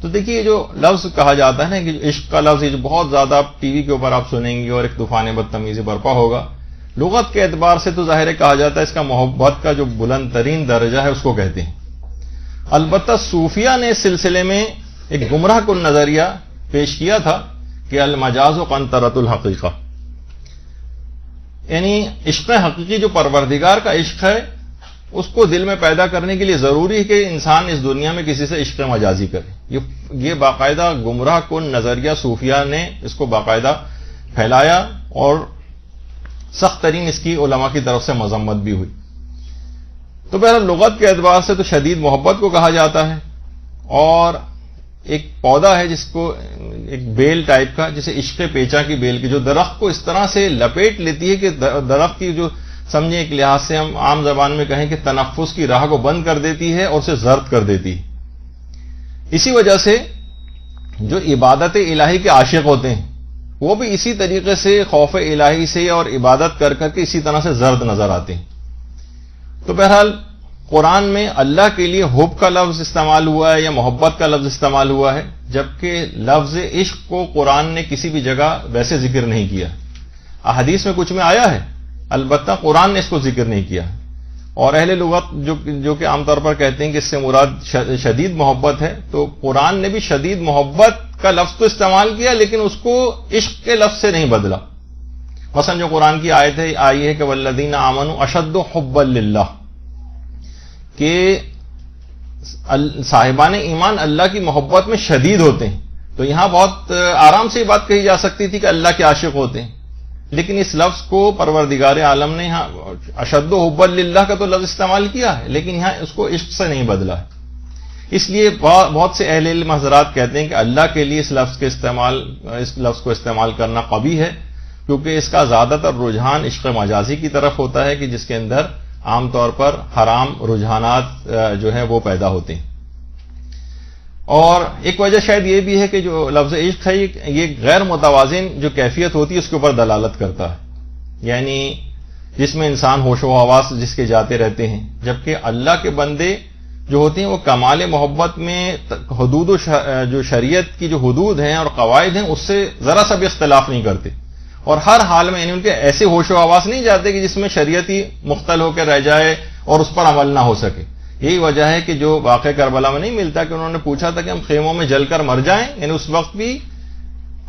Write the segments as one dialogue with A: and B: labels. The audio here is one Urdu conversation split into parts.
A: تو دیکھیے جو لفظ کہا جاتا ہے نا کہ عشق کا لفظ، یہ جو بہت زیادہ ٹی وی کے اوپر آپ سنیں گے اور ایک طوفان بدتمیزی برپا ہوگا، لغت کے اعتبار سے تو ظاہر کہا جاتا ہے اس کا محبت کا جو بلند ترین درجہ ہے اس کو کہتے ہیں۔ البتہ صوفیہ نے اس سلسلے میں ایک گمراہ کن نظریہ پیش کیا تھا کہ المجاز قنطرۃ الحقیقہ، یعنی عشق حقیقی جو پروردگار کا عشق ہے اس کو دل میں پیدا کرنے کے لیے ضروری ہے کہ انسان اس دنیا میں کسی سے عشق مجازی کرے۔ یہ باقاعدہ گمراہ کن نظریہ صوفیہ نے اس کو باقاعدہ پھیلایا اور سخت ترین اس کی علماء کی طرف سے مذمت بھی ہوئی۔ تو بہرحال لغت کے اعتبار سے تو شدید محبت کو کہا جاتا ہے، اور ایک پودا ہے جس کو ایک بیل ٹائپ کا، جسے عشق پیچا کی بیل کی، جو درخت کو اس طرح سے لپیٹ لیتی ہے کہ درخت کی جو سمجھیں ایک لحاظ سے ہم عام زبان میں کہیں کہ تنفس کی راہ کو بند کر دیتی ہے اور اسے زرد کر دیتی ہے۔ اسی وجہ سے جو عبادت الہی کے عاشق ہوتے ہیں وہ بھی اسی طریقے سے خوف الہی سے اور عبادت کر کر کے اسی طرح سے زرد نظر آتے ہیں۔ تو بہرحال قرآن میں اللہ کے لیے حب کا لفظ استعمال ہوا ہے یا محبت کا لفظ استعمال ہوا ہے، جبکہ لفظ عشق کو قرآن نے کسی بھی جگہ ویسے ذکر نہیں کیا۔ احادیث میں کچھ میں آیا ہے، البتہ قرآن نے اس کو ذکر نہیں کیا۔ اور اہل لغت جو کہ عام طور پر کہتے ہیں کہ اس سے مراد شدید محبت ہے، تو قرآن نے بھی شدید محبت کا لفظ تو استعمال کیا لیکن اس کو عشق کے لفظ سے نہیں بدلا۔ مثلا جو قرآن کی آیت ہے آئی ہے کہ والذین آمنوا اشد حبا للہ، کہ صاحبان ایمان اللہ کی محبت میں شدید ہوتے ہیں۔ تو یہاں بہت آرام سے یہ بات کہی جا سکتی تھی کہ اللہ کے عاشق ہوتے ہیں، لیکن اس لفظ کو پروردگار عالم نے یہاں اشد حبا للہ کا تو لفظ استعمال کیا ہے، لیکن یہاں اس کو عشق سے نہیں بدلا ہے۔ اس لیے بہت سے اہل علم حضرات کہتے ہیں کہ اللہ کے لیے اس لفظ کو استعمال کرنا قبیح ہے، کیونکہ اس کا زیادہ تر رجحان عشق مجازی کی طرف ہوتا ہے کہ جس کے اندر عام طور پر حرام رجحانات جو ہیں وہ پیدا ہوتے ہیں۔ اور ایک وجہ شاید یہ بھی ہے کہ جو لفظ عشق ہے یہ غیر متوازن جو کیفیت ہوتی ہے اس کے اوپر دلالت کرتا ہے، یعنی جس میں انسان ہوش و حواس جس کے جاتے رہتے ہیں، جبکہ اللہ کے بندے جو ہوتے ہیں وہ کمال محبت میں حدود جو شریعت کی جو حدود ہیں اور قواعد ہیں اس سے ذرا سا بھی اختلاف نہیں کرتے، اور ہر حال میں یعنی ان کے ایسے ہوش و حواس نہیں جاتے کہ جس میں شریعت ہی مختل ہو کے رہ جائے اور اس پر عمل نہ ہو سکے۔ یہی وجہ ہے کہ جو واقعہ کربلا میں نہیں ملتا کہ انہوں نے پوچھا تھا کہ ہم خیموں میں جل کر مر جائیں، یعنی اس وقت بھی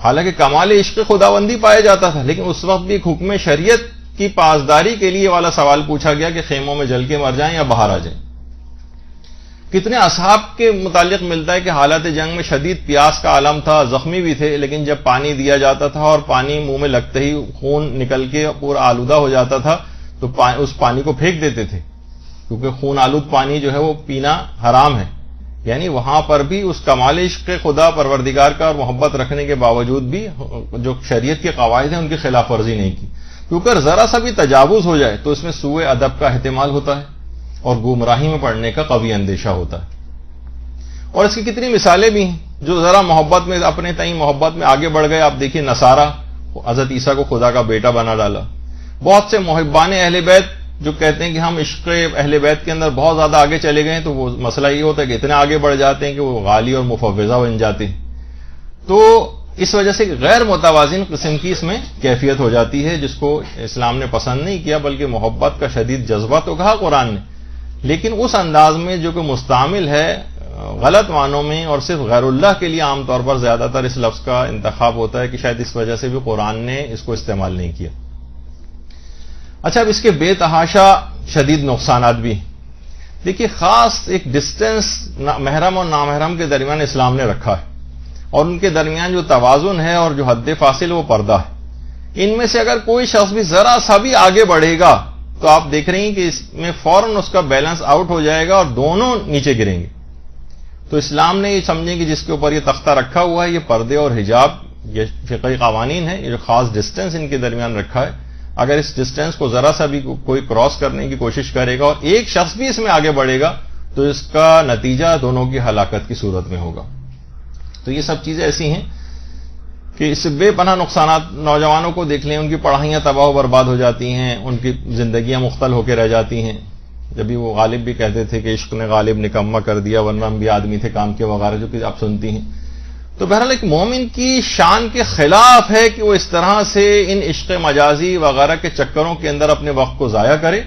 A: حالانکہ کمال عشق خداوندی پایا جاتا تھا، لیکن اس وقت بھی ایک حکم شریعت کی پاسداری کے لیے والا سوال پوچھا گیا کہ خیموں میں جل کے مر جائیں یا باہر آ جائیں۔ کتنے اصحاب کے متعلق ملتا ہے کہ حالات جنگ میں شدید پیاس کا عالم تھا، زخمی بھی تھے، لیکن جب پانی دیا جاتا تھا اور پانی منہ میں لگتے ہی خون نکل کے پورا آلودہ ہو جاتا تھا تو اس پانی کو پھینک دیتے تھے، کیونکہ خون آلود پانی جو ہے وہ پینا حرام ہے۔ یعنی وہاں پر بھی اس کمال عشق خدا پروردگار کا اور محبت رکھنے کے باوجود بھی جو شریعت کے قواعد ہیں ان کی خلاف ورزی نہیں کی، کیونکہ ذرا سا بھی تجاوز ہو جائے تو اس میں سوء ادب کا احتمال ہوتا ہے اور گمراہی میں پڑنے کا قوی اندیشہ ہوتا ہے۔ اور اس کی کتنی مثالیں بھی ہیں جو ذرا محبت میں اپنے تئیں محبت میں آگے بڑھ گئے۔ آپ دیکھیے نصارہ حضرت عیسیٰ کو خدا کا بیٹا بنا ڈالا، بہت سے محبان اہل بیت جو کہتے ہیں کہ ہم عشق اہل بیت کے اندر بہت زیادہ آگے چلے گئے ہیں، تو وہ مسئلہ یہ ہوتا ہے کہ اتنے آگے بڑھ جاتے ہیں کہ وہ غالی اور مفوضہ بن جاتے ہیں۔ تو اس وجہ سے غیر متوازن قسم کی اس میں کیفیت ہو جاتی ہے جس کو اسلام نے پسند نہیں کیا، بلکہ محبت کا شدید جذبہ تو کہا قرآن نے، لیکن اس انداز میں جو کہ مستعمل ہے غلط معنوں میں اور صرف غیر اللہ کے لیے عام طور پر زیادہ تر اس لفظ کا انتخاب ہوتا ہے کہ شاید اس وجہ سے بھی قرآن نے اس کو استعمال نہیں کیا۔ اچھا، اب اس کے بے تحاشا شدید نقصانات بھی دیکھیے۔ خاص ایک ڈسٹینس محرم اور نامحرم کے درمیان اسلام نے رکھا ہے، اور ان کے درمیان جو توازن ہے اور جو حد فاصل وہ پردہ ہے۔ ان میں سے اگر کوئی شخص بھی ذرا سا بھی آگے بڑھے گا تو آپ دیکھ رہے ہیں کہ اس میں فوراً اس کا بیلنس آؤٹ ہو جائے گا اور دونوں نیچے گریں گے۔ تو اسلام نے یہ سمجھیں کہ جس کے اوپر یہ تختہ رکھا ہوا ہے یہ پردے اور حجاب، یہ فقہی قوانین ہیں، یہ جو خاص ڈسٹینس ان کے درمیان رکھا ہے، اگر اس ڈسٹینس کو ذرا سا بھی کوئی کراس کرنے کی کوشش کرے گا اور ایک شخص بھی اس میں آگے بڑھے گا تو اس کا نتیجہ دونوں کی ہلاکت کی صورت میں ہوگا۔ تو یہ سب چیزیں ایسی ہیں کہ اس سے بے پناہ نقصانات، نوجوانوں کو دیکھ لیں، ان کی پڑھائیاں تباہ و برباد ہو جاتی ہیں، ان کی زندگیاں مختل ہو کے رہ جاتی ہیں۔ جبھی وہ غالب بھی کہتے تھے کہ عشق نے غالب نکما کر دیا ورنہ ہم بھی آدمی تھے کام کے وغیرہ، جو کہ آپ سنتی ہیں. تو بہرحال ایک مومن کی شان کے خلاف ہے کہ وہ اس طرح سے ان عشق مجازی وغیرہ کے چکروں کے اندر اپنے وقت کو ضائع کرے.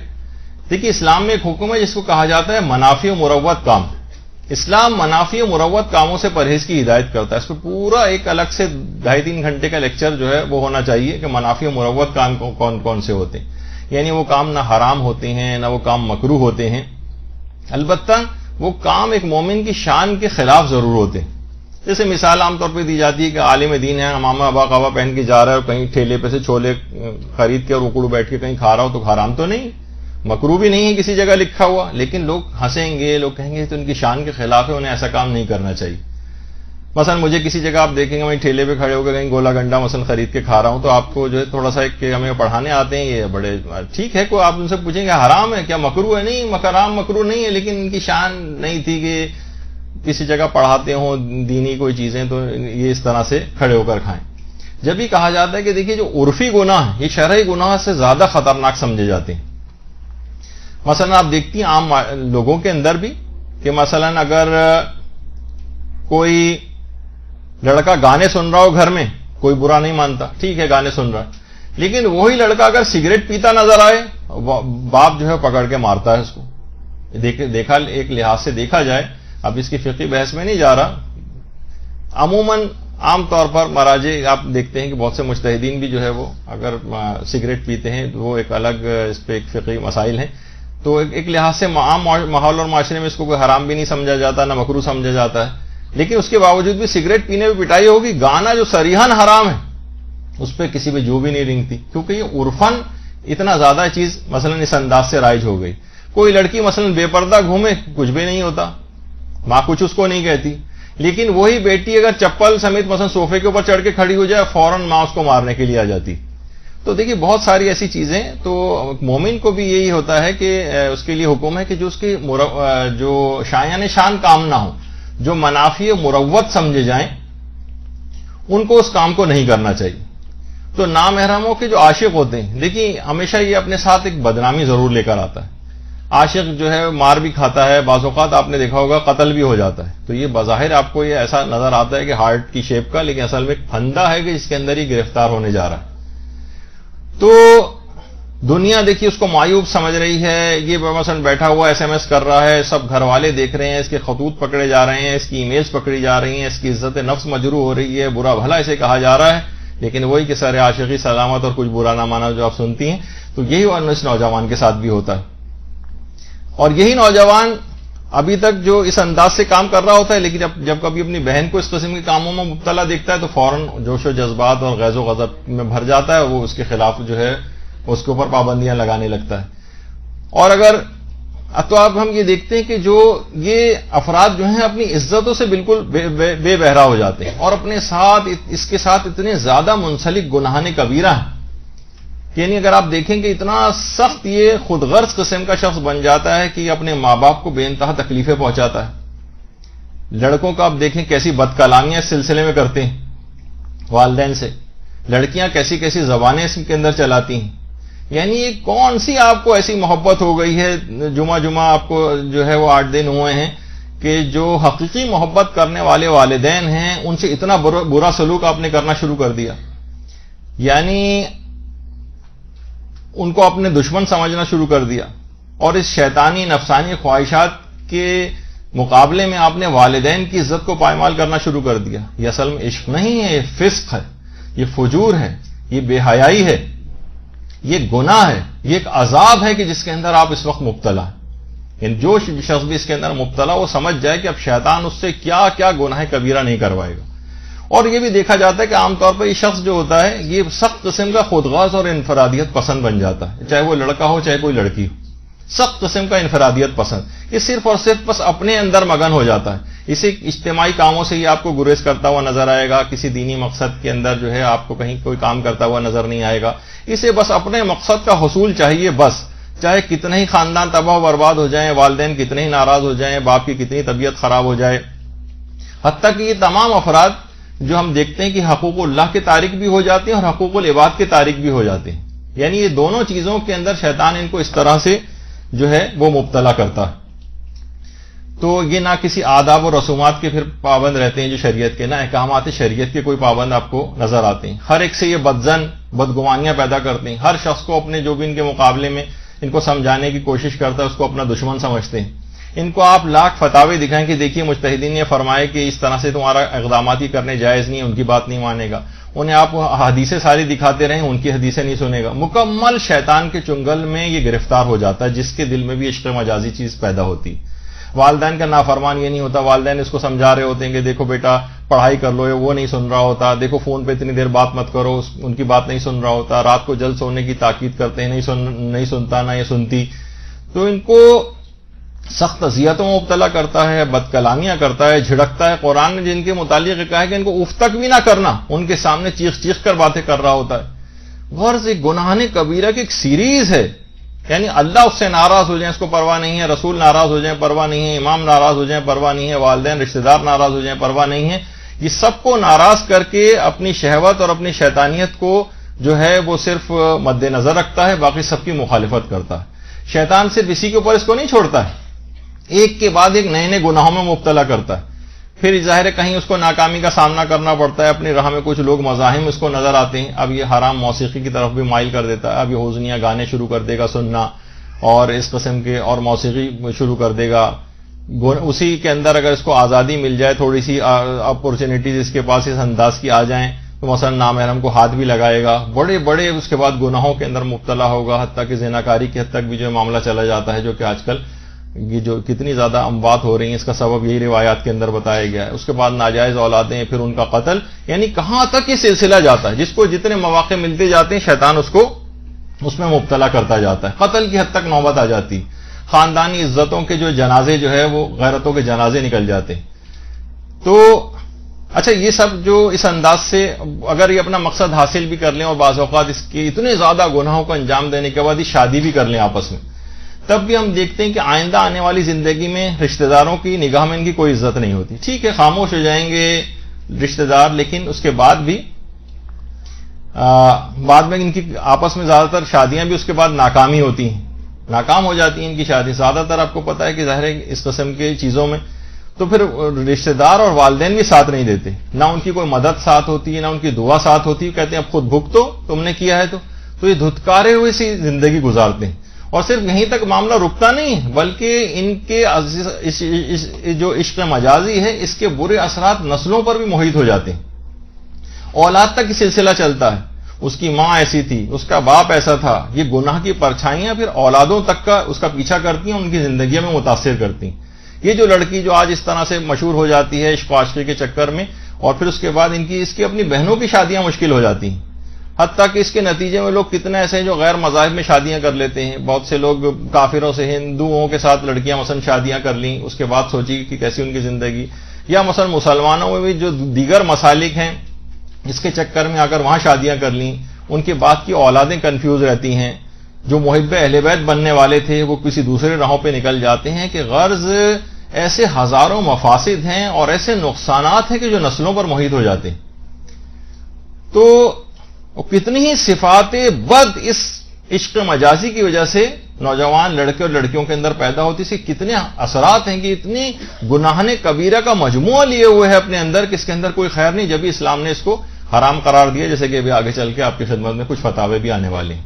A: دیکھیے اسلام میں ایک حکم ہے جس کو کہا جاتا ہے منافی و مروت کام. اسلام منافی و مروت کاموں سے پرہیز کی ہدایت کرتا ہے. اس پہ پورا ایک الگ سے 2.5-3 گھنٹے کا لیکچر جو ہے وہ ہونا چاہیے کہ منافی و مروت کام کون کون سے ہوتے ہیں. یعنی وہ کام نہ حرام ہوتے ہیں نہ وہ کام مکروہ ہوتے ہیں، البتہ وہ کام ایک مومن کی شان کے خلاف ضرور ہوتے ہیں. جیسے مثال عام طور پہ دی جاتی ہے کہ عالم دین ہے، امامہ ابا قبا پہن کے جا رہا ہے اور کہیں ٹھیلے پہ سے چھولے خرید کے اور اکڑو بیٹھ کے کہیں کھا رہا ہو تو حرام تو نہیں، مکروہ بھی نہیں ہے کسی جگہ لکھا ہوا، لیکن لوگ ہنسیں گے، لوگ کہیں گے تو ان کی شان کے خلاف ہے، انہیں ایسا کام نہیں کرنا چاہیے. مثلا مجھے کسی جگہ آپ دیکھیں گے میں ٹھیلے پہ کھڑے ہو کے کہیں گولا گنڈا مثلا خرید کے کھا رہا ہوں تو آپ کو جو ہے تھوڑا سا کہ ہمیں پڑھانے آتے ہیں یہ بڑے ٹھیک ہے، کوئی آپ ان سے پوچھیں گے حرام ہے کیا مکروہ ہے؟ نہیں، حرام مکروہ نہیں ہے، لیکن ان کی شان نہیں تھی کہ کسی جگہ پڑھاتے ہوں دینی کوئی چیزیں تو یہ اس طرح سے کھڑے ہو کر کھائیں. جب بھی کہا جاتا ہے کہ دیکھیے جو عرفی گناہ ہیں یہ شرعی گناہ سے زیادہ خطرناک سمجھے جاتے ہیں. مثلا آپ دیکھتی ہیں عام لوگوں کے اندر بھی کہ مثلا اگر کوئی لڑکا گانے سن رہا ہو گھر میں، کوئی برا نہیں مانتا، ٹھیک ہے گانے سن رہا ہے، لیکن وہی لڑکا اگر سگریٹ پیتا نظر آئے باپ جو ہے پکڑ کے مارتا ہے اس کو. دیکھا ایک لحاظ سے دیکھا جائے، اب اس کی فقہی بحث میں نہیں جا رہا، عموماً عام طور پر مراجع آپ دیکھتے ہیں کہ بہت سے مجتہدین بھی جو ہے وہ اگر سگریٹ پیتے ہیں وہ ایک الگ اس پہ ایک فقہی مسائل ہیں، تو ایک لحاظ سے عام ماحول اور معاشرے میں اس کو کوئی حرام بھی نہیں سمجھا جاتا نہ مکروہ سمجھا جاتا ہے، لیکن اس کے باوجود بھی سگریٹ پینے پہ پٹائی ہوگی. گانا جو صریحاً حرام ہے اس پہ کسی پہ جو بھی نہیں رنگتی، کیونکہ یہ عرفاً اتنا زیادہ چیز مثلا اس انداز سے رائج ہو گئی. کوئی لڑکی مثلا بے پردہ گھومے کچھ بھی نہیں ہوتا، ماں کچھ اس کو نہیں کہتی، لیکن وہی بیٹی اگر چپل سمیت مثلا صوفے کے اوپر چڑھ کے کھڑی ہو جائے فوراً ماں اس کو مارنے کے لیے آ جاتی. تو دیکھیے بہت ساری ایسی چیزیں. تو مومن کو بھی یہی ہوتا ہے کہ اس کے لیے حکم ہے کہ جو اس کی جو شایان شان کام نہ ہو، جو منافی و مروت سمجھے جائیں، ان کو اس کام کو نہیں کرنا چاہیے. تو نامحرموں کے جو عاشق ہوتے ہیں، دیکھیے ہمیشہ یہ اپنے ساتھ ایک بدنامی ضرور لے کر آتا ہے. عاشق جو ہے مار بھی کھاتا ہے، بعض اوقات آپ نے دیکھا ہوگا قتل بھی ہو جاتا ہے. تو یہ بظاہر آپ کو یہ ایسا نظر آتا ہے کہ ہارٹ کی شیپ کا، لیکن اصل میں ایک پھندا ہے کہ جس کے اندر ہی گرفتار ہونے جا رہا ہے. تو دنیا دیکھیے اس کو معیوب سمجھ رہی ہے، یہ مثلا بیٹھا ہوا SMS کر رہا ہے، سب گھر والے دیکھ رہے ہیں، اس کے خطوط پکڑے جا رہے ہیں، اس کی ایمیلز پکڑی جا رہی ہیں، اس کی عزت نفس مجروح ہو رہی ہے، برا بھلا اسے کہا جا رہا ہے، لیکن وہی کہ سارے عاشقی سلامت اور کچھ برا نہ مانا جو آپ سنتی ہیں. تو یہی اس نوجوان کے ساتھ بھی ہوتا ہے. اور یہی نوجوان ابھی تک جو اس انداز سے کام کر رہا ہوتا ہے، لیکن جب کبھی اپنی بہن کو اس قسم کے کاموں میں مبتلا دیکھتا ہے تو فوراً جوش و جذبات اور غیظ و غضب میں بھر جاتا ہے، وہ اس کے خلاف جو ہے اس کے اوپر پابندیاں لگانے لگتا ہے. اور اگر تو اب ہم یہ دیکھتے ہیں کہ جو یہ افراد جو ہیں اپنی عزتوں سے بالکل بے بہرا ہو جاتے ہیں اور اپنے ساتھ اس کے ساتھ اتنے زیادہ منسلک گناہان کبیرہ ہیں. یعنی اگر آپ دیکھیں کہ اتنا سخت یہ خود غرض قسم کا شخص بن جاتا ہے کہ اپنے ماں باپ کو بے انتہا تکلیفیں پہنچاتا ہے. لڑکوں کا آپ دیکھیں کیسی بد کلامیاں اس سلسلے میں کرتے ہیں والدین سے، لڑکیاں کیسی کیسی زبانیں اس کے اندر چلاتی ہیں. یعنی یہ کون سی آپ کو ایسی محبت ہو گئی ہے، جمعہ آپ کو جو ہے وہ 8 دن ہوئے ہیں کہ جو حقیقی محبت کرنے والے والدین ہیں ان سے اتنا برا سلوک آپ نے کرنا شروع کر دیا. یعنی ان کو اپنے دشمن سمجھنا شروع کر دیا، اور اس شیطانی نفسانی خواہشات کے مقابلے میں آپ نے والدین کی عزت کو پائمال کرنا شروع کر دیا. یہ اصل میں عشق نہیں ہے، یہ فسق ہے، یہ فجور ہے، یہ بے حیائی ہے، یہ گناہ ہے، یہ ایک عذاب ہے کہ جس کے اندر آپ اس وقت مبتلا ہیں. یعنی جو شخص بھی اس کے اندر مبتلا وہ سمجھ جائے کہ اب شیطان اس سے کیا کیا گناہ کبیرہ نہیں کروائے گا. اور یہ بھی دیکھا جاتا ہے کہ عام طور پر یہ شخص جو ہوتا ہے یہ سخت قسم کا خودغرض اور انفرادیت پسند بن جاتا ہے، چاہے وہ لڑکا ہو چاہے کوئی لڑکی ہو. سخت قسم کا انفرادیت پسند، یہ صرف اور صرف بس اپنے اندر مگن ہو جاتا ہے. اسے اجتماعی کاموں سے یہ آپ کو گریز کرتا ہوا نظر آئے گا، کسی دینی مقصد کے اندر جو ہے آپ کو کہیں کوئی کام کرتا ہوا نظر نہیں آئے گا. اسے بس اپنے مقصد کا حصول چاہیے، بس چاہے کتنے ہی خاندان تباہ و برباد ہو جائیں، والدین کتنے ہی ناراض ہو جائیں، باپ کی کتنی طبیعت خراب ہو جائے. حتیٰ کہ یہ تمام افراد جو ہم دیکھتے ہیں کہ حقوق اللہ کے تارک بھی ہو جاتے ہیں اور حقوق العباد کے تارک بھی ہو جاتے ہیں. یعنی یہ دونوں چیزوں کے اندر شیطان ان کو اس طرح سے جو ہے وہ مبتلا کرتا ہے. تو یہ نہ کسی آداب و رسومات کے پھر پابند رہتے ہیں جو شریعت کے، نہ احکامات شریعت کے کوئی پابند آپ کو نظر آتے ہیں. ہر ایک سے یہ بدظن بدگمانیاں پیدا کرتے ہیں. ہر شخص کو اپنے جو بھی ان کے مقابلے میں ان کو سمجھانے کی کوشش کرتا ہے اس کو اپنا دشمن سمجھتے ہیں. ان کو آپ لاکھ فتاوے دکھائیں کہ دیکھیے مجتہدین نے فرمائے کہ اس طرح سے تمہارا اقدامات ہی کرنے جائز نہیں ہے، ان کی بات نہیں مانے گا. انہیں آپ حدیثیں ساری دکھاتے رہیں، ان کی حدیثیں نہیں سنے گا. مکمل شیطان کے چنگل میں یہ گرفتار ہو جاتا ہے، جس کے دل میں بھی عشق مجازی چیز پیدا ہوتی. والدین کا نافرمان یہ نہیں ہوتا، والدین اس کو سمجھا رہے ہوتے ہیں کہ دیکھو بیٹا پڑھائی کر لو، وہ نہیں سن رہا ہوتا. دیکھو فون پہ اتنی دیر بات مت کرو، ان کی بات نہیں سن رہا ہوتا. رات کو جلد سونے کی تاکید کرتے ہیں، نہیں سنتا نہ یہ سنتی. تو ان کو سخت اذیتوں میں مبتلا کرتا ہے، بد کلامیاں کرتا ہے، جھڑکتا ہے. قرآن نے جن کے متعلق کہا ہے کہ ان کو اف تک بھی نہ کرنا، ان کے سامنے چیخ چیخ کر باتیں کر رہا ہوتا ہے. غرض ایک گناہ کبیرہ کی ایک سیریز ہے. یعنی اللہ اس سے ناراض ہو جائیں اس کو پرواہ نہیں ہے، رسول ناراض ہو جائیں پرواہ نہیں ہے، امام ناراض ہو جائیں پرواہ نہیں ہے، والدین رشتہ دار ناراض ہو جائیں پرواہ نہیں ہے. یہ سب کو ناراض کر کے اپنی شہوت اور اپنی شیطانیت کو جو ہے وہ صرف مد نظر رکھتا ہے، باقی سب کی مخالفت کرتا ہے. شیطان صرف اسی کے اوپر اس کو نہیں چھوڑتا ہے، ایک کے بعد ایک نئے نئے گناہوں میں مبتلا کرتا ہے. پھر ظاہر ہے کہیں اس کو ناکامی کا سامنا کرنا پڑتا ہے، اپنی راہ میں کچھ لوگ مزاحم اس کو نظر آتے ہیں، اب یہ حرام موسیقی کی طرف بھی مائل کر دیتا ہے. اب یہ حزنیاں گانے شروع کر دے گا سننا اور اس قسم کے اور موسیقی شروع کر دے گا. اسی کے اندر اگر اس کو آزادی مل جائے، تھوڑی سی اپورچونیٹیز اس کے پاس اس انداز کی آ جائیں تو مثلا نامحرم کو ہاتھ بھی لگائے گا، بڑے بڑے اس کے بعد گناہوں کے اندر مبتلا ہوگا، حتیٰ کہ زناکاری کی حد تک بھی جو معاملہ چلا جاتا ہے، جو کہ آج کل یہ جو کتنی زیادہ اموات ہو رہی ہیں اس کا سبب یہی روایات کے اندر بتایا گیا ہے. اس کے بعد ناجائز اولادیں، پھر ان کا قتل. یعنی کہاں تک یہ سلسلہ جاتا ہے، جس کو جتنے مواقع ملتے جاتے ہیں شیطان اس میں مبتلا کرتا جاتا ہے. قتل کی حد تک نوبت آ جاتی. خاندانی عزتوں کے جو جنازے جو ہے وہ غیرتوں کے جنازے نکل جاتے ہیں. تو اچھا یہ سب جو اس انداز سے اگر یہ اپنا مقصد حاصل بھی کر لیں اور بعض اوقات اس کے اتنے زیادہ گناہوں کو انجام دینے کے بعد یہ شادی بھی کر لیں آپس میں، تب بھی ہم دیکھتے ہیں کہ آئندہ آنے والی زندگی میں رشتہ داروں کی نگاہ میں ان کی کوئی عزت نہیں ہوتی. ٹھیک ہے خاموش ہو جائیں گے رشتہ دار، لیکن اس کے بعد بھی بعد میں ان کی آپس میں زیادہ تر شادیاں بھی اس کے بعد ناکامی ہوتی ہیں، ناکام ہو جاتی ہیں ان کی شادی. زیادہ تر آپ کو پتا ہے کہ ظاہر ہے اس قسم کی چیزوں میں تو پھر رشتہ دار اور والدین بھی ساتھ نہیں دیتے، نہ ان کی کوئی مدد ساتھ ہوتی ہے، نہ ان کی دعا ساتھ ہوتی ہے. کہتے ہیں اب خود بھگتو، تم نے کیا ہے تو یہ دھتکارے ہوئے سی زندگی گزارتے ہیں. اور صرف یہیں تک معاملہ رکتا نہیں ہے، بلکہ ان کے جو عشق مجازی ہے اس کے برے اثرات نسلوں پر بھی محیط ہو جاتے ہیں. اولاد تک یہ سلسلہ چلتا ہے، اس کی ماں ایسی تھی، اس کا باپ ایسا تھا. یہ گناہ کی پرچھائیاں پھر اولادوں تک کا اس کا پیچھا کرتی ہیں، ان کی زندگیوں میں متاثر کرتی ہیں. یہ جو لڑکی جو آج اس طرح سے مشہور ہو جاتی ہے عشق و عاشقی کے چکر میں، اور پھر اس کے بعد اس کی اپنی بہنوں کی شادیاں مشکل ہو جاتی ہیں. حتیٰ کہ اس کے نتیجے میں لوگ کتنے ایسے ہیں جو غیر مذاہب میں شادیاں کر لیتے ہیں. بہت سے لوگ کافروں سے، ہندوؤں کے ساتھ لڑکیاں مثلا شادیاں کر لیں، اس کے بعد سوچی کہ کیسی ان کی زندگی. یا مثلا مسلمانوں میں بھی جو دیگر مسالک ہیں اس کے چکر میں آ کر وہاں شادیاں کر لیں، ان کے بعد کی اولادیں کنفیوز رہتی ہیں. جو محب اہل بیت بننے والے تھے وہ کسی دوسرے راہوں پہ نکل جاتے ہیں. کہ غرض ایسے ہزاروں مفاسد ہیں اور ایسے نقصانات ہیں کہ جو نسلوں پر محیط ہو جاتے ہیں. تو کتنی ہی صفات بد اس عشق مجازی کی وجہ سے نوجوان لڑکے اور لڑکیوں کے اندر پیدا ہوتی ہے. کتنے اثرات ہیں کہ اتنی گناہ کبیرہ کا مجموعہ لیے ہوئے ہے اپنے اندر کہ اس کے اندر کوئی خیر نہیں. جبھی اسلام نے اس کو حرام قرار دیا، جیسے کہ ابھی آگے چل کے آپ کی خدمت میں کچھ فتاوے بھی آنے والے ہیں.